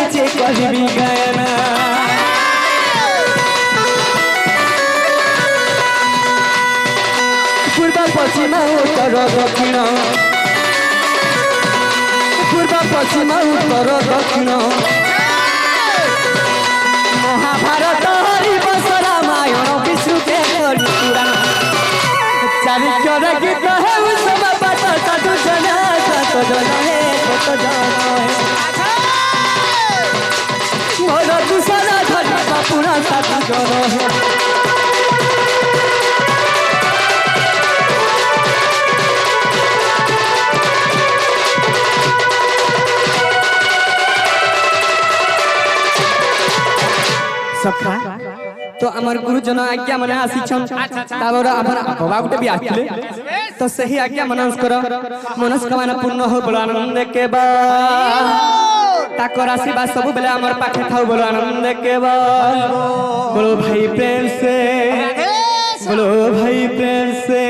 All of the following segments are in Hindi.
किछे कहबी गायना पूर्व पश्चिम उत्तर दक्षिण पूर्व पश्चिम उत्तर दक्षिण महाभारत हरिवंश रामायण विष्णु के पुराण चारित्र गीत है सब पाठ साधु जन सात जन है सत जन मोर दूषण धरिबा पूरा साधु जन है सखा तो आमर गुरुजन आज्ञा मन आसीछन ताबर आमर बाबा गुटे भी आखिले तो सही आज्ञा मनस्कर मनस्कामना पूर्ण हो बोल आनंद के बा ताकर आशीर्वाद सब बेले आमर पाखे थाउ बोल आनंद के बा बोलो भाई प्रेम से बोलो भाई प्रेम से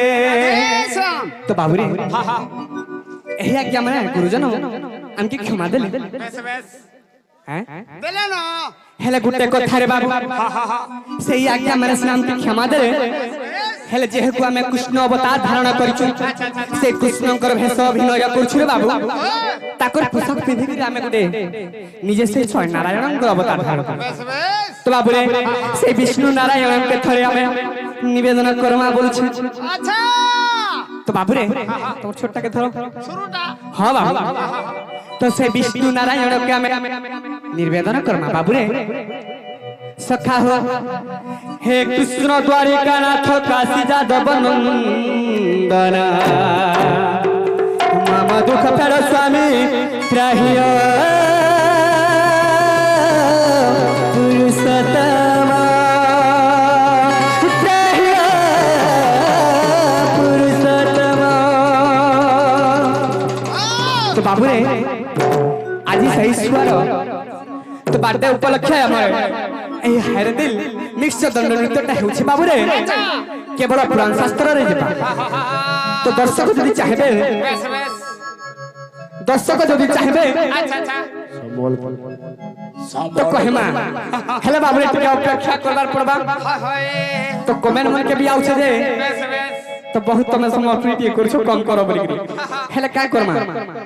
तो बाबूरी एही आज्ञा मन गुरुजन हमके क्षमा देले हैं देले ना हेले गुटे कथा रे बाबू सेही आज्ञा माने नाम के क्षमा दे हेले जेहेकु आमे कृष्ण अवतार धारण करिछु से कृष्णकर भेष अभिनय करछु रे बाबू ताकर पोशाक पिंधि के आमे गुटे निजे से स्वयं नारायण को अवतार धारण कर तो बाबू रे से विष्णु नारायण के थरे आमे निवेदन करमा बोलछु अच्छा तो बाबू रे तो छोटा के थरो शुरूटा हां बाबू तो से विष्णु नारायण के आमे निवेदन करमा बाबू रे सखा हो हे कृष्ण द्वारिका नाथ काशी जादव नंदन मम दुख फेर स्वामी त्राहिय पुरुषोत्तम त्राहिय पुरुषोत्तम तो बाबू रे आज सही स्वर तो बाटे उपलक्ष्य हमर ए हारे दिल निश्चय दंड नृत्यटा हेउछि बाबू रे केवल पुराण शास्त्र रे जेबा तो दर्शक जदि चाहबे दर्शक जदि चाहबे अच्छा अच्छा तो कहेमा हेले बाबू रे टिके अपेक्षा करबार पड़बा तो कमेंट मन के भी आउछे जे तो बहुत तमे समर्पित करछो कम करो बोली हेले का करमा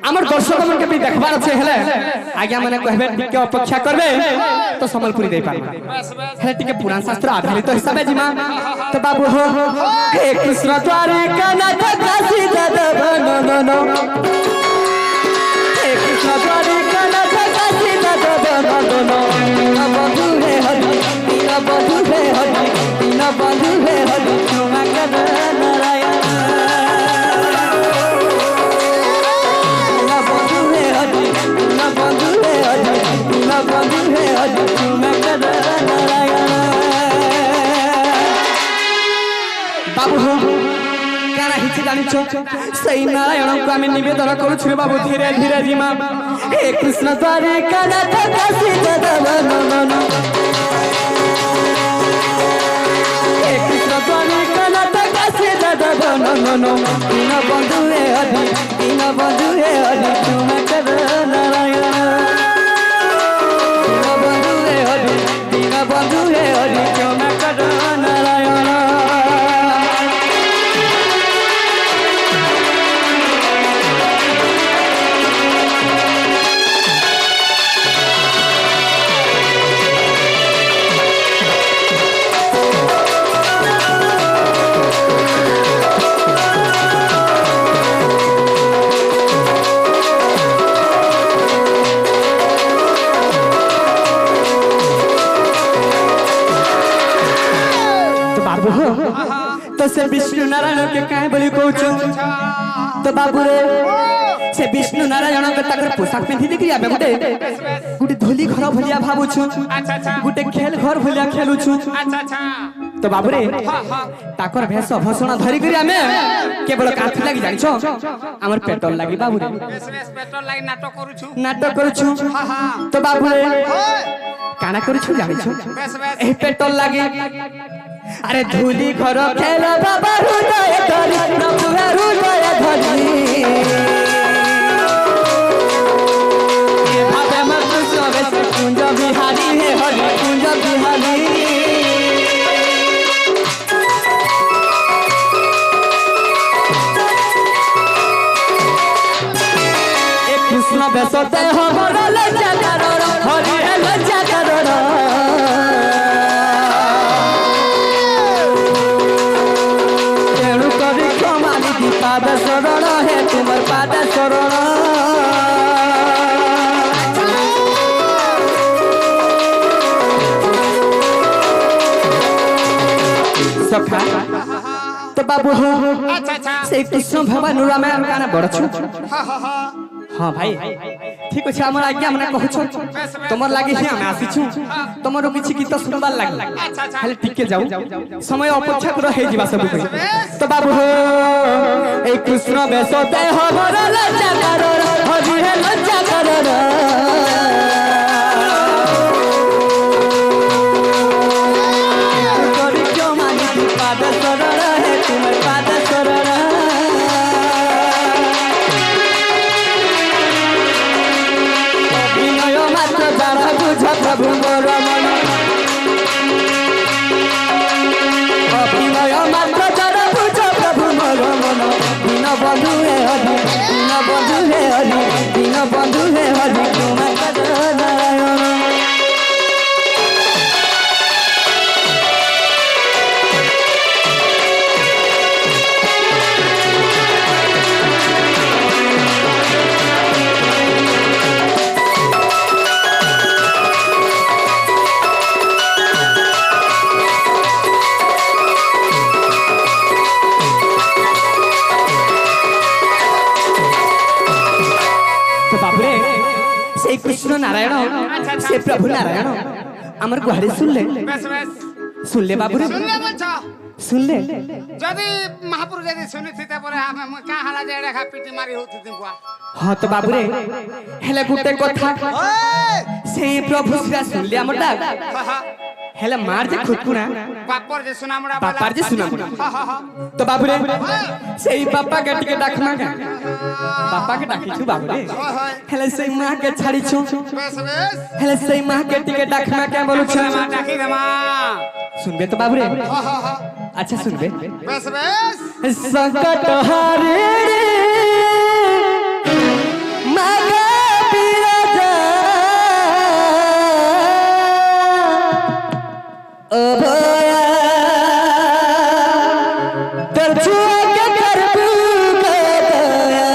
हमर दर्शक मन के भी देखबार छै हेले आज्ञा माने कहबे टिके अपेक्षा करबे तो संबलपुरी दे पाबे हेले टिके पुराण शास्त्र आधारित तो हिसाबे जिमा तो बाबू हो हे कृष्ण द्वारिका नाथ काशी जादव नंदन हे कृष्ण द्वारिका नाथ काशी जादव नंदन बंधु हे हरि दीन बंधु हे हरि दीन बंधु हे हरि क्षमा कर बाबू हो काना हिची जानिछो सही नारायण को आमे निवेदन करूछु रे बाबू धीरे धीरे जिमा हे कृष्ण द्वारिका नाथ काशी जादव नंदन हे कृष्ण द्वारिका नाथ काशी जादव नंदन दीन बंधु हे हरि दीन बंधु हे हरि क्षमा कर नारायण दीन बंधु हे हरि दीन बंधु हे हरि क्षमा कर नारायण तो से विष्णु नारायण के काहे बोली कहूछु तो बाबू रे से विष्णु नारायण के तकर पोशाक पिंधि देखि आबे गुटे धोली घर भलिया भाबुछु अच्छा अच्छा गुटे खेल घर भलिया खेलुछु अच्छा अच्छा तो बाबू रे ताकर भेष भसण धरि करी आमे केवल काथि लागि जानिछो हमर पेट्रोल लागि बाबू रे पेट्रोल लागि नाटक करूछु तो बाबू रे काना करूछु जानिछो ए पेट्रोल लागि अरे धूली घर खेल बाबा हृदय धरी प्रभु हृदय धरी ये भावे मत सोवे সতে হবর লজ্জা কারণ হরি হে লজ্জা কারণ তেণু করি ক্ষমা নিধি পাদ শরণ হে তোমার পাদ শরণ সখা তো বাবু সেই কৃষ্ণ ভগবান রামায়ণ গানা বড়ছু हाँ भाई ठीक अच्छे आम आज्ञा मैंने कहूँ तुम लगे ही आम आसीचु तुम किसी गीत सुनबार लगे खाली टिके जाऊ समय अपेक्षा कर हे जीवा सब तो बाबू ए कृष्ण बेस ते हमर लज्जा करोड़ हरि हे लज्जा करोड़ करी क्यों मानी पाद शरण हे तुम पाद शरण प्रभु मोर मन अभिनय मात्र जड़ बुझ प्रभु मोर मन दीन बंधु हे हरि दीन बंधु हे हरि दीन बंधु हे हरि नारायण कृष्ण नारायण से प्रभु नारायण आमर गुहारी सुन ले बाबू सुन ले जदी महापुरुष जदी सुनि थिते परे हम का हला जे रेखा पिटी मारी होती बुआ हां तो बाबू रे हेले गुटे कथा से प्रभु से सुन ले हमर डाक हेले मार जे खुदकुना बापर जे सुनामड़ा बापर जे सुनामड़ा तो बाबू रे सेई पापा के टिके डाकना का पापा के डाकी छु बाबू रे हेले सेई मां के छाड़ी छु बस बस हेले सेई मां के टिके डाकना के बोलु छु मां डाकी रे मां सुनबे तो बाबू रे अच्छा सुनबे बस बस संकट हारे मागा बिराजा अभया तरछुआ के करबू गया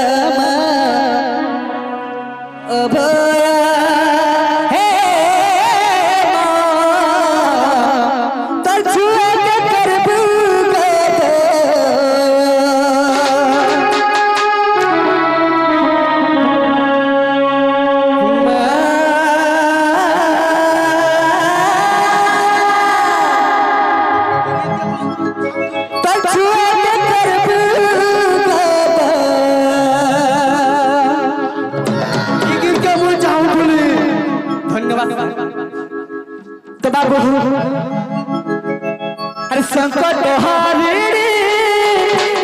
अभया हे मां तरछुआ के करबू तो बाबू अरे संकट हारे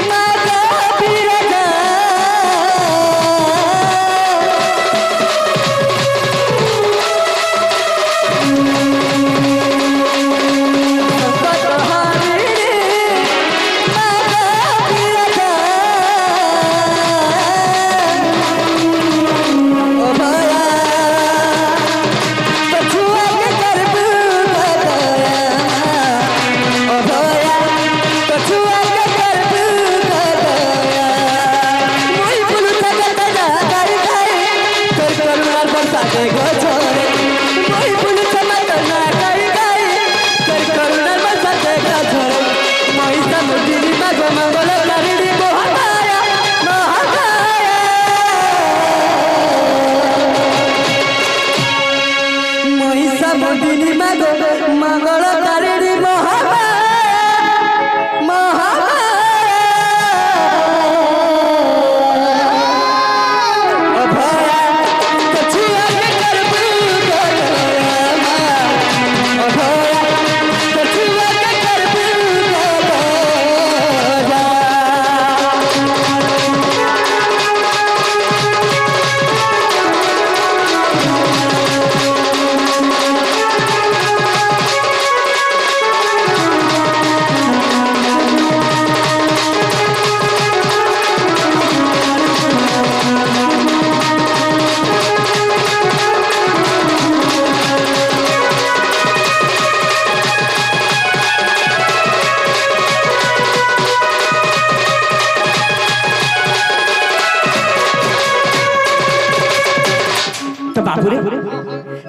मागा बिराजा संकट हारे मागा बिराजा ओ भया छुआ के करबू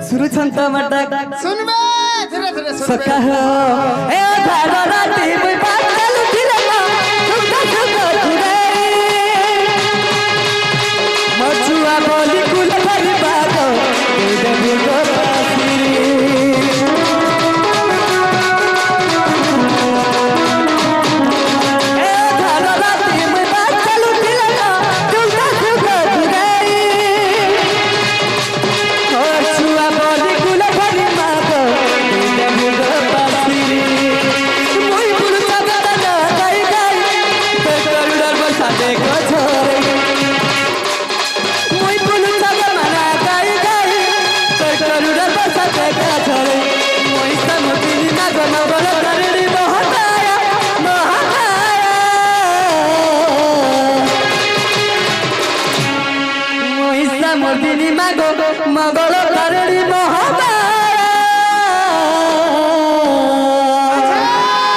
सुरु छन्त मटक सुनबे धीरे धीरे सुनबे सखा हो ए धारा राती मुई पागल उठिला सुख सुख घुरे मछुआ बोली कुल भरी बात दे बुगो पासिरी ए धारा राती मुई पागल उठिला सुख सुख घुरे मछुआ बोली कुल भरी बात दे बुगो पासिरी मुई बुल चागा ना गाई गाई ते करुड़ार बसा देखो छोरे मुई बुल चागा ना गाई गाई ते करुड़ार बसा देखो छोरे मुई समुद्री ना गना बोले करड़ी महाकाया महाकाया मुई समुद्री मागो मगल करड़ी महाकाया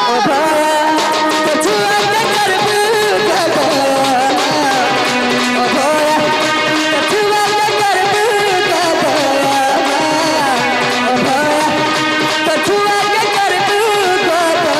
ओ भाया कछुआ के करबू गया ओ भाया कछुआ के करबू गया ओ भाया कछुआ के करबू गया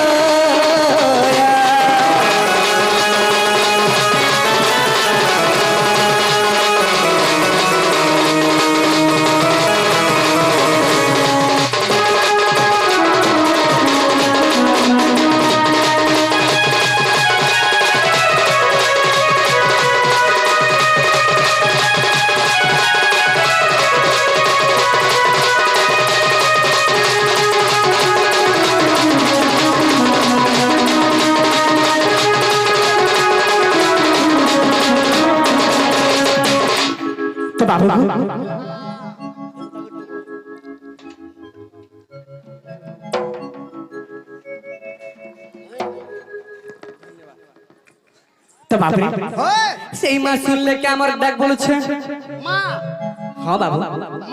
तो बाबू তো বাবু ওই সেই মা শুনলে কি আমার ডাক বলছে মা হ্যাঁ বাবু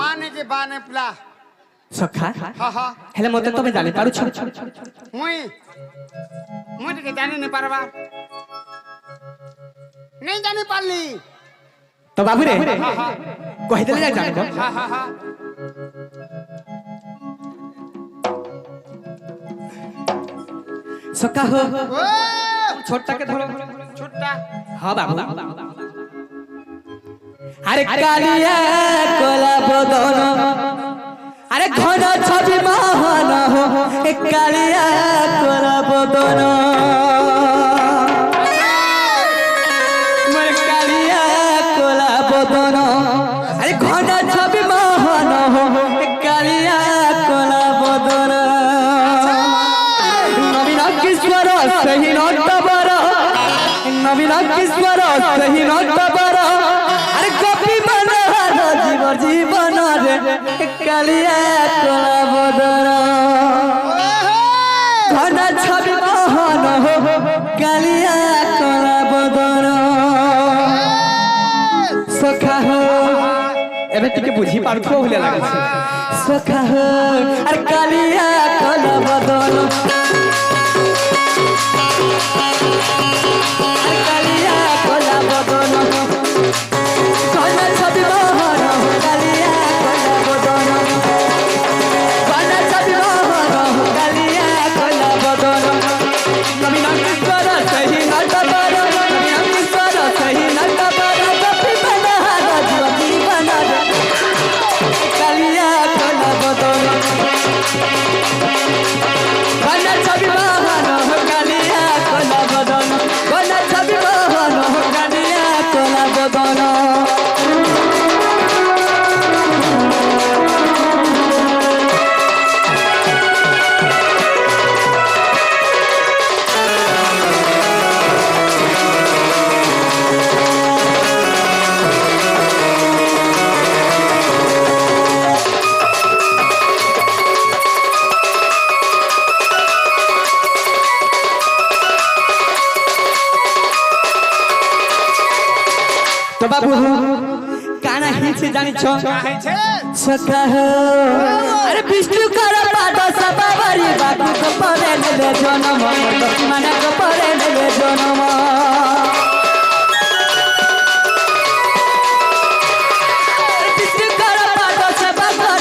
মানে যে বানে প্লা সখা হা হা হেলে মতে তুমি জানি পারুছ মুই মুই টিকে জানি নি পারবা नहीं जानी पाली তো বাবু রে কই দিলে জানব हा हा हा সখা হো ओ ছোটটাকে ধরো छुट्टा হ্যাঁ বাবু আরে কালিয়া কলা বদন আরে ঘন ছবি মহান হো এ কালিয়া কলা বদন মোর কালিয়া কলা বদন আরে ঘন ছবি মহান হো এ কালিয়া কলা বদন নবীন কিশোর সহি নটবর নবীন কিশোর সহি নটবর আরে গোপী মনোহর জীব জীবন রে কালিয়া কলা বদন ঘন ছবি মহান হো কালিয়া কলা বদন সখা হো এবে টিকে বুঝি পারছো বলে লাগছে সখা হো আর কালিয়া কলা বদন আর কালিয়া কলা বদন ঘন ছবি মহান হো কালিয়া কলা বদন ঘন ছবি মহান হো কালিয়া কলা বদন নবীন কিশোর সহি নটবর নবীন কিশোর সহি নটবর গোপী মনোহর জীব জীবন রে কালিয়া কলা বদন ঘন ছবি মহান হো কালিয়া কলা বদন ঘন ছবি মহান হো কালিয়া কলা বদন তো বাবু কানা হিছে জানিছ काहे छे সখা হো আরে বিষ্ণু কর পাদ সবাবরি বাবু কো পরে নেলে জনম মানে কো পরে নেলে জনম বিষ্ণু কর পাদ সবাবরি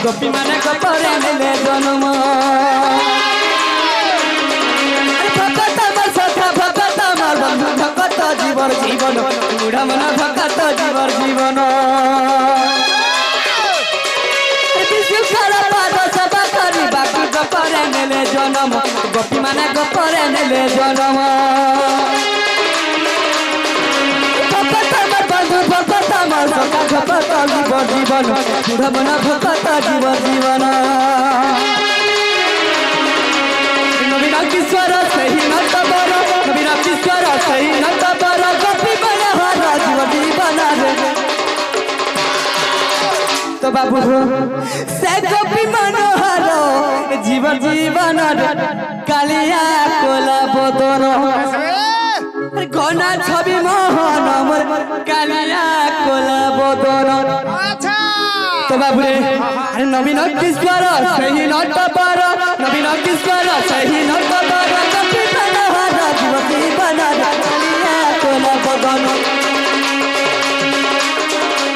গোপী মানে গোপরে নেলে জন্ম ভকত আমার সখা ভকত আমার বন্ধু ভকত জীবন জীবন বুড়া মন ভকত জীবন জীবন বিশুখার পাদ সভা করি বাকি গোপরে নেলে জন্ম গোপী মানে গোপরে নেলে জন্ম ভকত আমার বন্ধু ভকত আমার সখা ভকত জীবন জীবন বুড়া মন ভকত জীবন জীবন নবীন কিশোর সেই নত বর নবীন কিশোর সেই নত বর গোপী বন হর জীবন জীবন তো বাবু সে গোপী মনোহর জীবন জীবন কালিয়া কোলা বদন ঘনা ছবি মোহন মোর কালিয়া কোলা বদন আচ্ছা তো বাবু রে আরে নবীন কিশোর সেই নত বর নবীন কিশোর সেই নত বর গোপী মনোহর জীবন জীবন কালিয়া কোলা বদন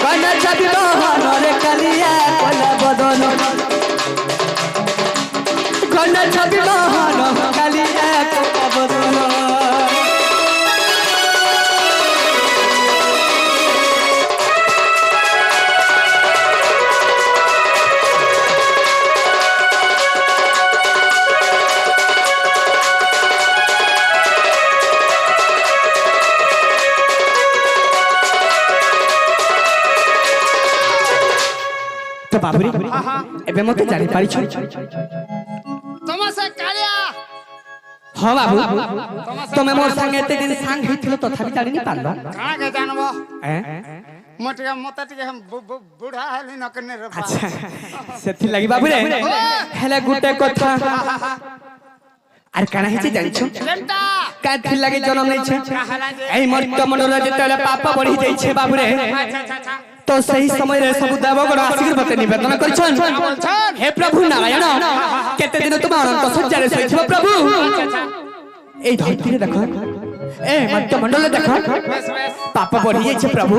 ঘনা ছবি মোহন রে কালিয়া কোলা বদন ঘনা ছবি মোহন কালিয়া কোলা বদন তো বাবুরি এবে মতে জানি পারিছ তোমার সে কালিয়া হ্যাঁ বাবু তুমি মোর সঙ্গে এতে দিন সাং হইছিল তথাপি জানি পারল কাকে জানব হ্যাঁ মতে টিকে বুড়া হেলি নকনে রে আচ্ছা সেথি লাগি বাবু রে হেলে গুটে কথা আর কানা হিচে জানিছো কেনটা কাথি লাগি জন্ম নেছে কাহালা যে এই মর্ত মনোর যেতলে পাপ বড়ি যাইছে বাবু রে আচ্ছা আচ্ছা আচ্ছা তো সেই সময় রে সব দেবগণ আসির মতে নিবেদন করছন হে প্রভু নারায়ণ কেতে দিন তোমার অনন্ত সজ্জারে শোইছিল প্রভু এই ধরতিরে দেখো এ মর্ত মণ্ডলে দেখো বেশ বেশ পাপ বড়ি যাইছে প্রভু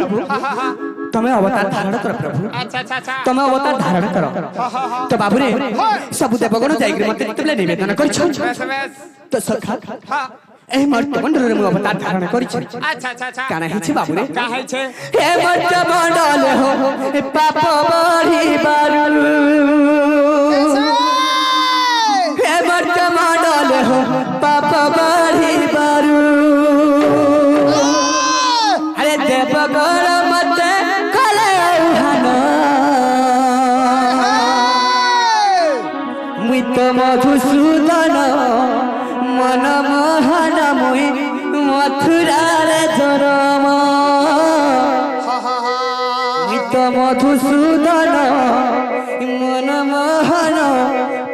তুমি অবতার ধারণ কর প্রভু আচ্ছা আচ্ছা আচ্ছা তুমি অবতার ধারণ কর তো বাবুরে সব দেবগণ যাইকি মতে যেতলে নিবেদন করছন বেশ বেশ তো সখা হ্যাঁ এই মর্ত মণ্ডলের মু অবতার ধারণ করিছি আচ্ছা আচ্ছা আচ্ছা কানা হিছি বাবুরে কা হইছে হে মর্ত মণ্ডল হো পাপ বড়ি বারু হে মর্ত মণ্ডল হো পাপ বড়ি বারু আরে দেবগণ মতে কলে উহান মুই তো মধুসূদন মন মোহন মুই মথুরার জনম নিত মধুসূদন মন মোহন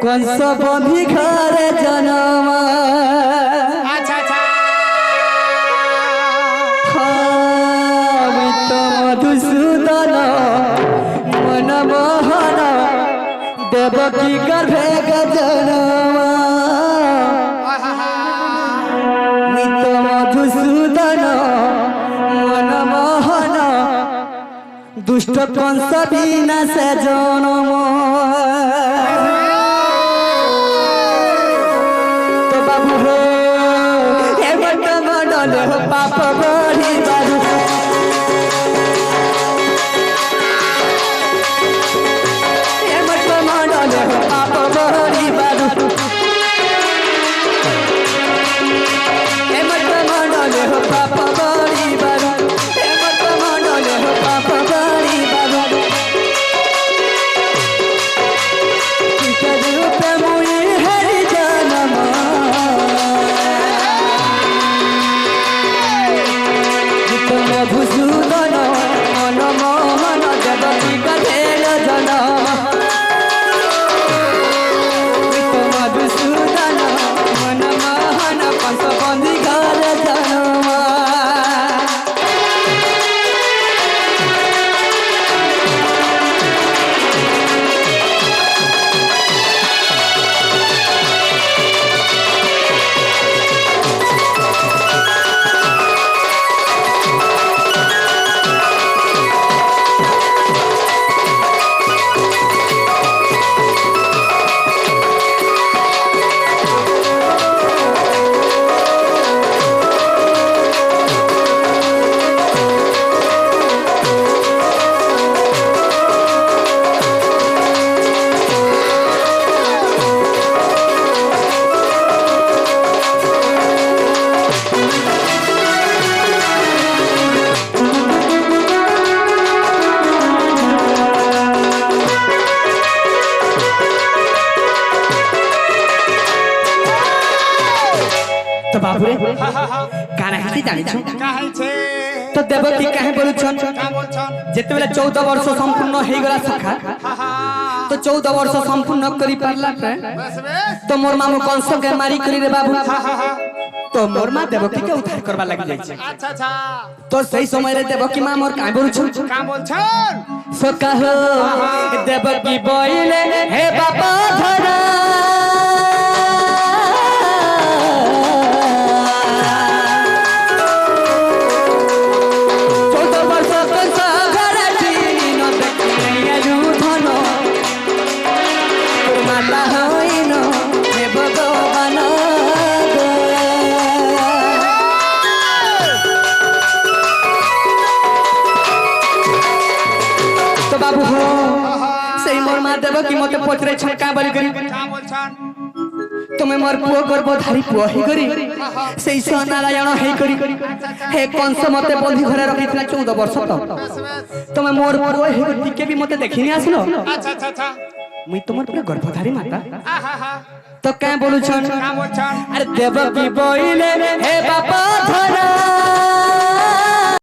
কংস বন্ধি ঘরে জনম আচ্ছা আচ্ছা নিত মধুসূদন মন মোহন দেবকী গর্ভে জনম নিত মধুসূদন মন মোহন দুষ্ট কংস বিনাশে জনম তো বাবু হে মত মণ্ডল পাপ বড়ি বারু হে মত মণ্ডল পাপ বড়ি বারু হেমন্ত মণ্ডল হো পাপ বড়ি বারু হেমন্ত মণ্ডল হো পাপ বড়ি বারু রূপে মুই হরি জনম बाबूरे हा हा हा काना हिती जानी छ काहे छे तो देवकी काहे बोलुछन का बोलछन जेतेबेले 14 वर्ष संपूर्ण हे गला सखा हा हा तो 14 वर्ष संपूर्ण करी पारला पे बस बस तो मोर मामू कंस के मारी करी रे बाबू हा हा हा तो मोर मां देवकी के उद्धार करबा लागि जाय छै अच्छा अच्छा तो सही समय रे देवकी मां मोर काहे बोलुछन का बोलछन सो कहो देवकी बोइले हे बाबा धरा बाबू हो सही मोर मां देवकी मते पचरे छका बलि करी का बोलछन तुम्हें मोर पुओ गर्भधारी पुओ ही करी सही स नारायण हे करी हे कंस मते बंधी घरे रखितला 14 वर्ष तक बस बस तुम्हें मोर पुओ हे टिके भी मते देखिनी आसलो अच्छा अच्छा अच्छा मुई तुमर पूरा गर्भधारी माता हा हा हा तो काय बोलू छन का बोलछन अरे देवकी बोइले हे बाबा धरा